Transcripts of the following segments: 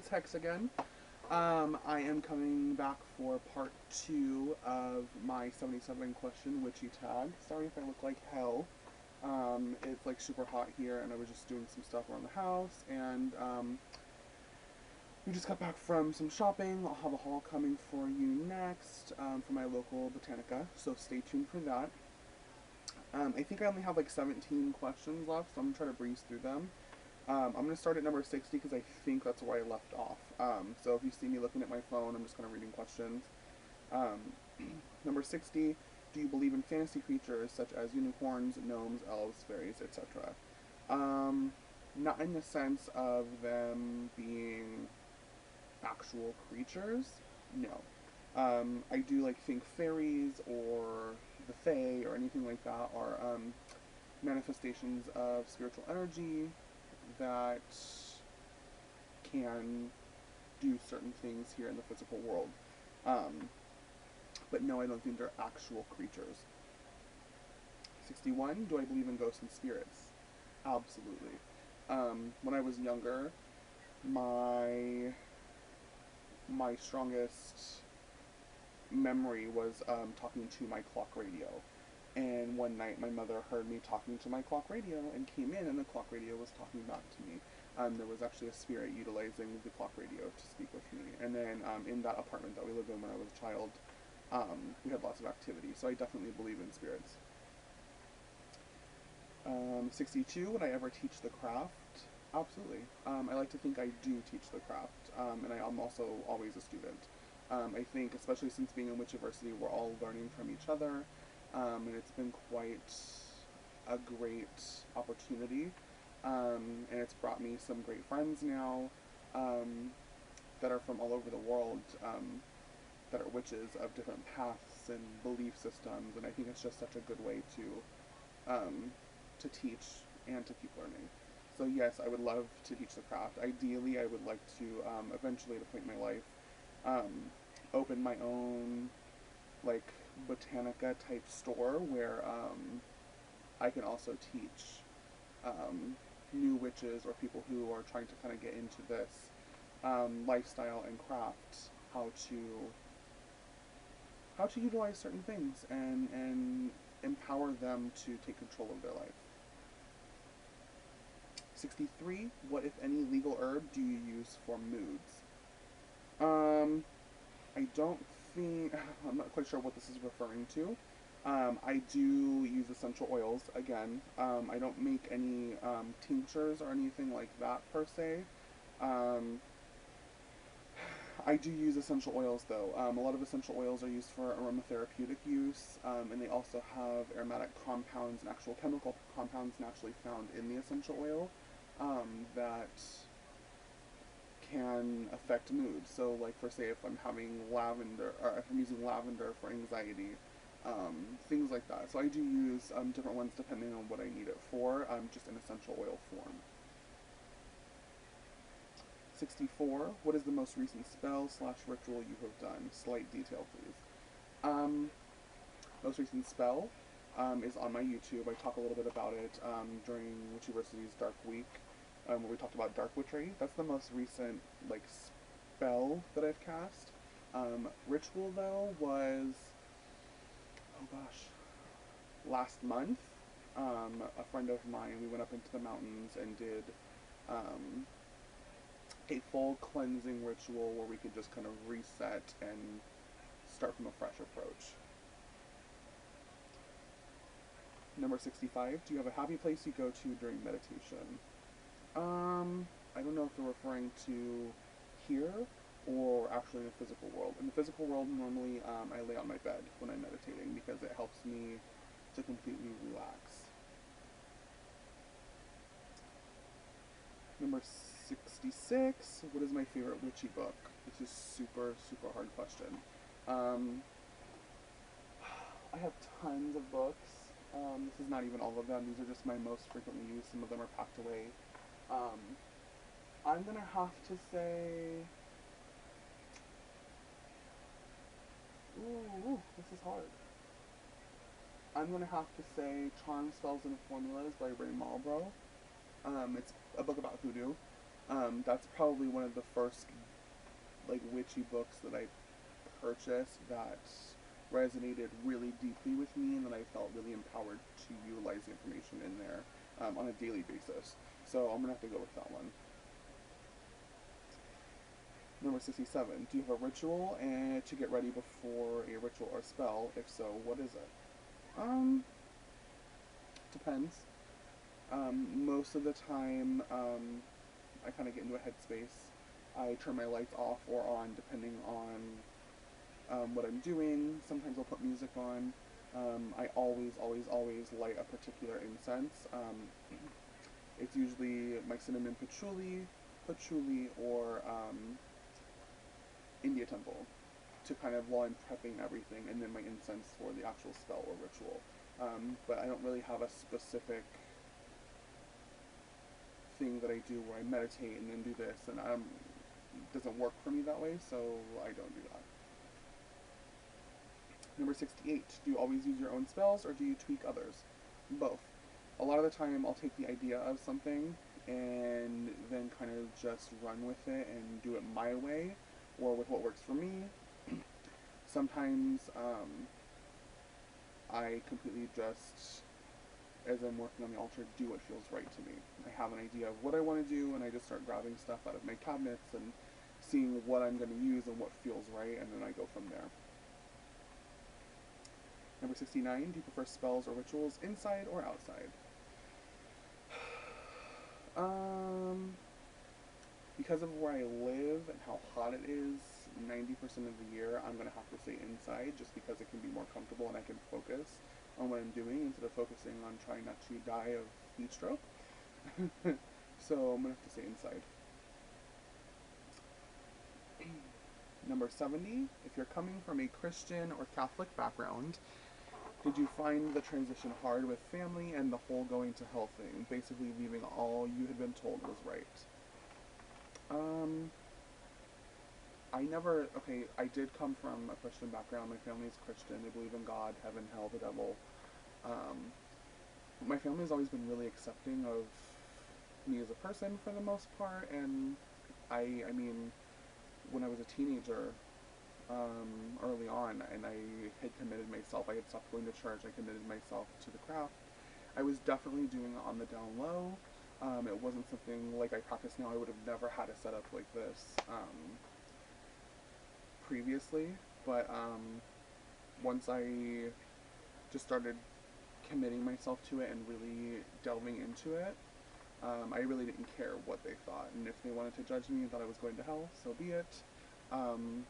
it's Hex again. I am coming back for part 2 of my 77 question Witchy tag. Sorry if I look like hell. It's like super hot here and I was just doing some stuff around the house and we just got back from some shopping. I'll have a haul coming for you next for my local Botanica, so stay tuned for that. I think I only have like 17 questions left, so I'm going to try to breeze through them. I'm going to start at number 60 because I think that's where I left off. So if you see me looking at my phone, I'm just kind of reading questions. Um, Number 60, do you believe in fantasy creatures such as unicorns, gnomes, elves, fairies, etc.? Not in the sense of them being actual creatures, no. I do like think fairies or the fae or anything like that are manifestations of spiritual energy that can do certain things here in the physical world. Um, but no, I don't think they're actual creatures. 61, do I believe in ghosts and spirits? Absolutely. When I was younger, my my strongest memory was talking to my clock radio. And one night my mother heard me talking to my clock radio and came in and the clock radio was talking back to me. There was actually a spirit utilizing the clock radio to speak with me. And then in that apartment that we lived in when I was a child, we had lots of activity. So I definitely believe in spirits. 62, would I ever teach the craft? Absolutely. I like to think I do teach the craft, and I'm also always a student. I think, especially since being in Witchiversity, we're all learning from each other, and it's been quite a great opportunity, and it's brought me some great friends now that are from all over the world, that are witches of different paths and belief systems, and I think it's just such a good way to teach and to keep learning. So yes, I would love to teach the craft. Ideally, I would like to, eventually at a point in my life, open my own, like, Botanica type store where, I can also teach, new witches or people who are trying to kind of get into this, lifestyle and craft, how to utilize certain things and empower them to take control of their life. 63, what if any legal herb do you use for moods? I don't think, I'm not quite sure what this is referring to. I do use essential oils, again. I don't make any tinctures or anything like that per se. I do use essential oils though. A lot of essential oils are used for aromatherapeutic use, and they also have aromatic compounds and actual chemical compounds naturally found in the essential oil that can affect mood. So, like, for say, if I'm having lavender, or if I'm using lavender for anxiety, things like that. So I do use different ones depending on what I need it for, just in essential oil form. 64, what is the most recent spell / ritual you have done? Slight detail, please. Most recent spell is on my YouTube. I talk a little bit about it during Witchiversity's Dark Week, where we talked about Dark Witchery. That's the most recent, like, spell that I've cast. Ritual, though, was, oh gosh, last month. A friend of mine, we went up into the mountains and did a full cleansing ritual where we could just kind of reset and start from a fresh approach. Number 65, do you have a happy place you go to during meditation? I don't know if they're referring to here or actually in the physical world. In the physical world, normally I lay on my bed when I'm meditating because it helps me to completely relax. Number 66, what is my favorite witchy book? This is super, super hard question. I have tons of books. This is not even all of them. These are just my most frequently used. Some of them are packed away. I'm gonna have to say, ooh, this is hard. I'm gonna have to say Charm, Spells, and Formulas by Ray Marlborough. It's a book about hoodoo. That's probably one of the first like witchy books that I purchased that resonated really deeply with me, and that I felt really empowered to utilize the information in there on a daily basis. So I'm gonna have to go with that one. Number 67. Do you have a ritual and to get ready before a ritual or spell? If so, what is it? Um, Depends. Most of the time, I kind of get into a headspace. I turn my lights off or on depending on what I'm doing. Sometimes I'll put music on. I always light a particular incense. It's usually my cinnamon patchouli, or India Temple to kind of while I'm prepping everything, and then my incense for the actual spell or ritual. But I don't really have a specific thing that I do where I meditate and then do this, and it doesn't work for me that way, so I don't do that. Number 68. Do you always use your own spells or do you tweak others? Both. A lot of the time I'll take the idea of something and then kind of just run with it and do it my way or with what works for me. Sometimes I completely just, as I'm working on the altar, do what feels right to me. I have an idea of what I want to do, and I just start grabbing stuff out of my cabinets and seeing what I'm going to use and what feels right, and then I go from there. Number 69, do you prefer spells or rituals inside or outside? Um, because of where I live and how hot it is 90% of the year, I'm going to have to stay inside just because it can be more comfortable and I can focus on what I'm doing instead of focusing on trying not to die of heat stroke. So I'm going to have to stay inside. Number 70, if you're coming from a Christian or Catholic background, did you find the transition hard with family and the whole going to hell thing, basically leaving all you had been told was right? Um, I did come from a Christian background. My family's Christian. They believe in God, heaven, hell, the devil. Um, my family's always been really accepting of me as a person for the most part, and I mean, when I was a teenager, early on, and I had committed myself. I had stopped going to church. I committed myself to the craft. I was definitely doing it on the down low. It wasn't something like I practice now. I would have never had a setup like this previously, but once I just started committing myself to it and really delving into it, I really didn't care what they thought. And if they wanted to judge me and thought I was going to hell, so be it. Um,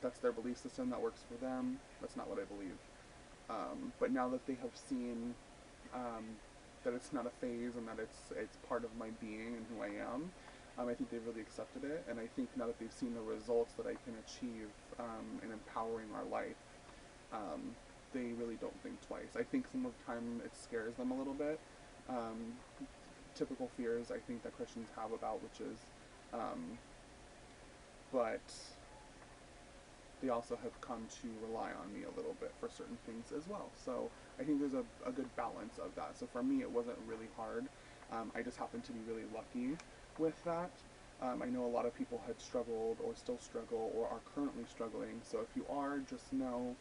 that's their belief system. That works for them. That's not what I believe. But now that they have seen um, that it's not a phase and that it's part of my being and who I am, I think they've really accepted it. And I think now that they've seen the results that I can achieve in empowering our life, um, they really don't think twice. I think some of the time it scares them a little bit. Um, Typical fears I think that Christians have about witches, but they also have come to rely on me a little bit for certain things as well. So I think there's a good balance of that. So for me, it wasn't really hard. I just happened to be really lucky with that. I know a lot of people had struggled or still struggle or are currently struggling. So if you are, just know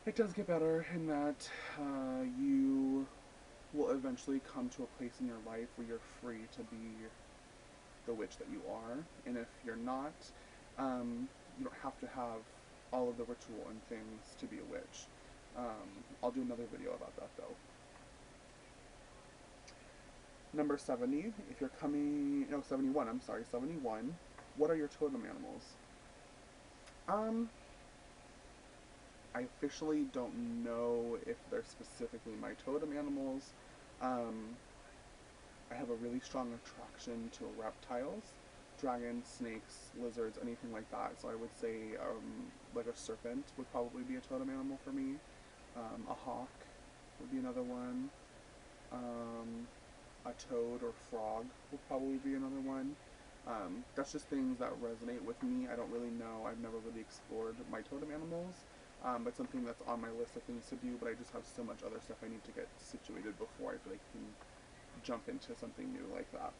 it does get better, and that you will eventually come to a place in your life where you're free to be the witch that you are. And if you're not, you don't have to have all of the ritual and things to be a witch. I'll do another video about that though. Number 70, if you're coming, no, 71, I'm sorry, 71, what are your totem animals? I officially don't know if they're specifically my totem animals. I have a really strong attraction to reptiles, dragons, snakes, lizards, anything like that. So I would say like a serpent would probably be a totem animal for me. A hawk would be another one. A toad or frog would probably be another one. That's just things that resonate with me. I don't really know. I've never really explored my totem animals. But something that's on my list of things to do, but I just have so much other stuff I need to get situated before I feel like I can jump into something new like that.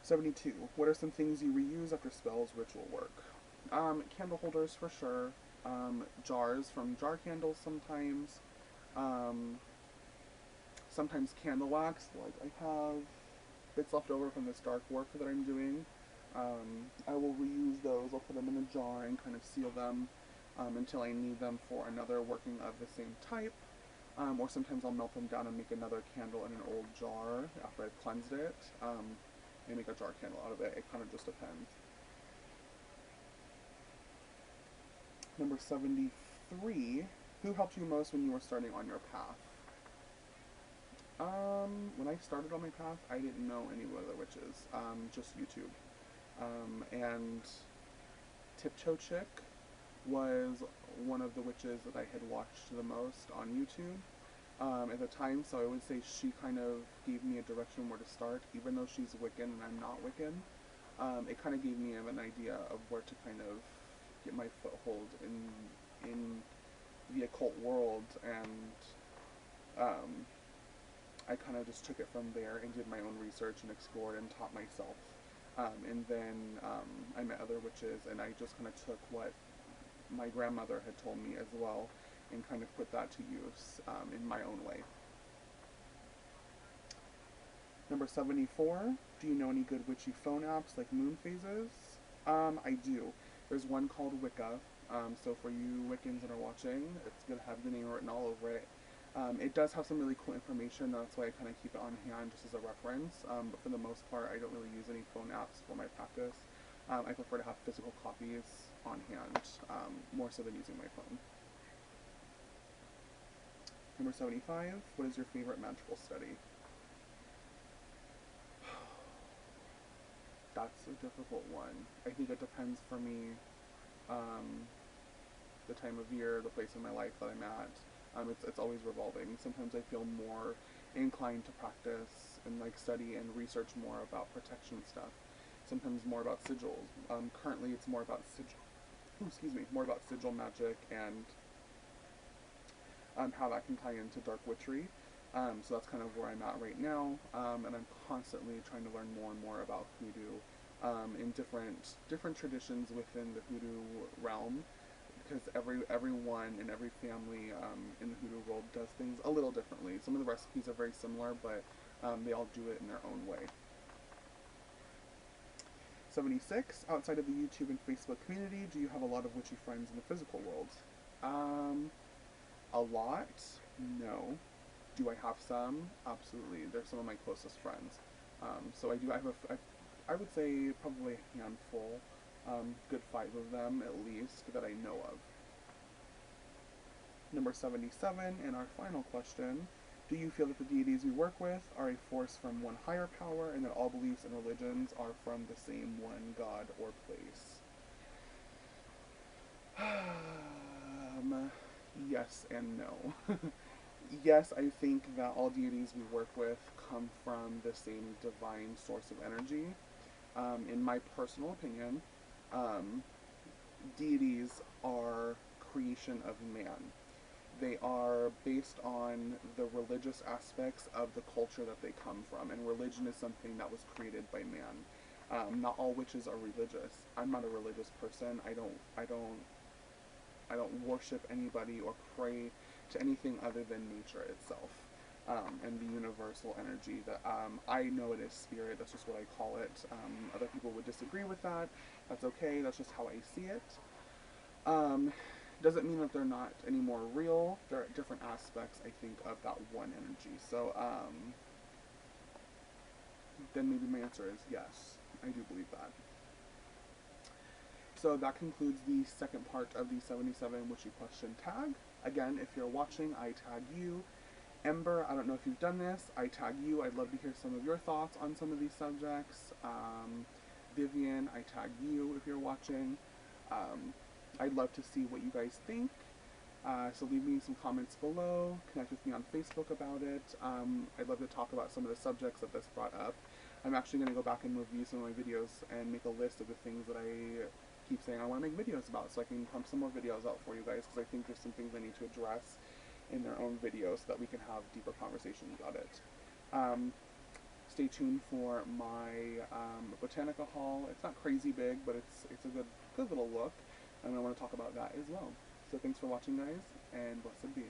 72. What are some things you reuse after spells ritual work? Candle holders for sure. Jars from jar candles sometimes. Um, Sometimes candle wax. Like I have bits left over from this dark work that I'm doing. I will reuse those. I'll put them in a jar and kind of seal them until I need them for another working of the same type. Or sometimes I'll melt them down and make another candle in an old jar after I've cleansed it and make a jar candle out of it. It kind of just depends. Number 73. Who helped you most when you were starting on your path? When I started on my path, I didn't know any other witches. Just YouTube. And Tiptoe Chick was one of the witches that I had watched the most on YouTube at the time, so I would say she kind of gave me a direction where to start, even though she's Wiccan and I'm not Wiccan. It kind of gave me an idea of where to kind of get my foothold in the occult world, and I kind of just took it from there and did my own research and explored and taught myself. And then I met other witches, and I just kind of took what my grandmother had told me as well and kind of put that to use in my own way. Number 74, do you know any good witchy phone apps like moon phases? I do. There's one called Wicca. So for you Wiccans that are watching, it's going to have the name written all over it. It does have some really cool information, that's why I kind of keep it on hand just as a reference, but for the most part I don't really use any phone apps for my practice. I prefer to have physical copies on hand, more so than using my phone. Number 75, what is your favorite magical study? That's a difficult one. I think it depends for me, the time of year, the place in my life that I'm at. It's always revolving. Sometimes I feel more inclined to practice and like study and research more about protection stuff. Sometimes more about sigils. Currently it's more about more about sigil magic and how that can tie into dark witchery. So that's kind of where I'm at right now, and I'm constantly trying to learn more and more about hoodoo in different traditions within the hoodoo realm, because everyone and every family in the hoodoo world does things a little differently. Some of the recipes are very similar, but they all do it in their own way. 76. Outside of the YouTube and Facebook community, do you have a lot of witchy friends in the physical world? A lot? No. Do I have some? Absolutely. They're some of my closest friends. So I do. I would say probably a handful, good 5 of them at least that I know of. Number 77, and our final question: do you feel that the deities we work with are a force from one higher power, and that all beliefs and religions are from the same one God or place? Yes and no. Yes, I think that all deities we work with come from the same divine source of energy. In my personal opinion, deities are creation of man. They are based on the religious aspects of the culture that they come from, and religion is something that was created by man. Not all witches are religious. I'm not a religious person. I don't worship anybody or pray to anything other than nature itself, and the universal energy that I know it is spirit. That's just what I call it. Other people would disagree with that. That's okay. That's just how I see it. Doesn't mean that they're not any more real. There are different aspects, I think, of that one energy. So then maybe my answer is yes. I do believe that. So that concludes the second part of the 77 Witchy question tag. Again, if you're watching, I tag you. Ember, I don't know if you've done this, I tag you. I'd love to hear some of your thoughts on some of these subjects. Vivian, I tag you if you're watching. I'd love to see what you guys think. So leave me some comments below. Connect with me on Facebook about it. I'd love to talk about some of the subjects that this brought up. I'm actually going to go back and review some of my videos and make a list of the things that I keep saying I want to make videos about, so I can pump some more videos out for you guys, because I think there's some things I need to address in their own videos so that we can have deeper conversations about it. stay tuned for my Botanica haul. It's not crazy big, but it's a good little look, and I want to talk about that as well. So thanks for watching, guys, and blessed be.